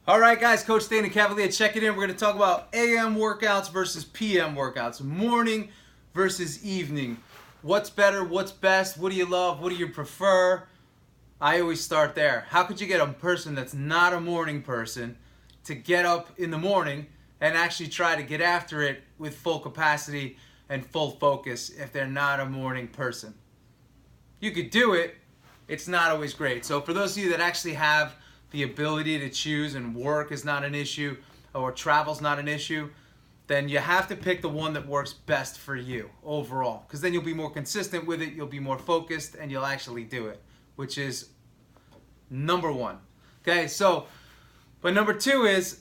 All right, guys, Coach Dana Cavalea checking in. We're going to talk about AM workouts versus PM workouts, morning versus evening. What's better? What's best? What do you love? What do you prefer? I always start there. How could you get a person that's not a morning person to get up in the morning and actually try to get after it with full capacity and full focus if they're not a morning person? You could do it. It's not always great. So for those of you that actually have the ability to choose and work is not an issue or travel's not an issue, then you have to pick the one that works best for you overall, because then you'll be more consistent with it, you'll be more focused, and you'll actually do it, which is number one. Okay, so, but number two is,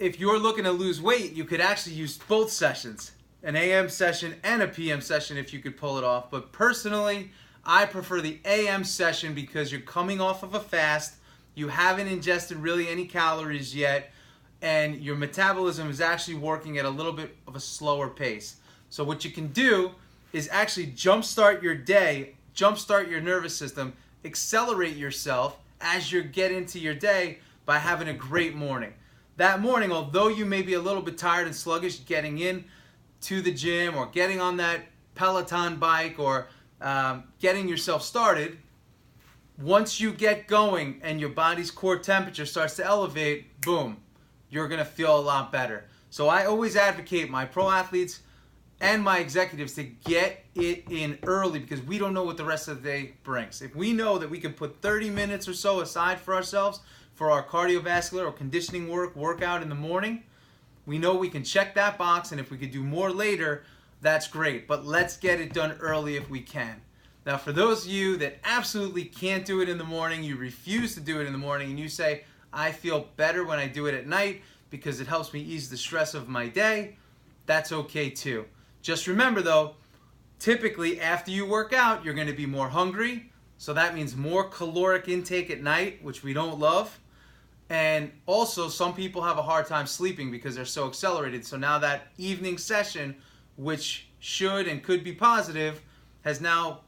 if you're looking to lose weight, you could actually use both sessions, an AM session and a PM session if you could pull it off. But personally, I prefer the AM session because you're coming off of a fast, you haven't ingested really any calories yet, and your metabolism is actually working at a little bit of a slower pace. So what you can do is actually jumpstart your day, jumpstart your nervous system, accelerate yourself as you get into your day by having a great morning. That morning, although you may be a little bit tired and sluggish getting in to the gym or getting on that Peloton bike or getting yourself started, once you get going and your body's core temperature starts to elevate, boom, you're going to feel a lot better. So I always advocate my pro athletes and my executives to get it in early because we don't know what the rest of the day brings. If we know that we can put 30 minutes or so aside for ourselves for our cardiovascular or conditioning workout in the morning, we know we can check that box, and if we could do more later, that's great. But let's get it done early if we can. Now, for those of you that absolutely can't do it in the morning, you refuse to do it in the morning, and you say, I feel better when I do it at night because it helps me ease the stress of my day, that's okay too. Just remember though, typically after you work out, you're going to be more hungry, so that means more caloric intake at night, which we don't love. And also, some people have a hard time sleeping because they're so accelerated. So now that evening session, which should and could be positive, has now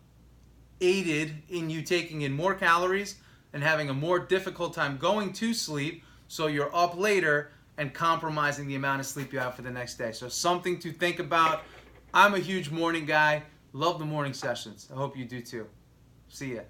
aided in you taking in more calories and having a more difficult time going to sleep, so you're up later and compromising the amount of sleep you have for the next day. So something to think about. I'm a huge morning guy. Love the morning sessions. I hope you do too. See ya.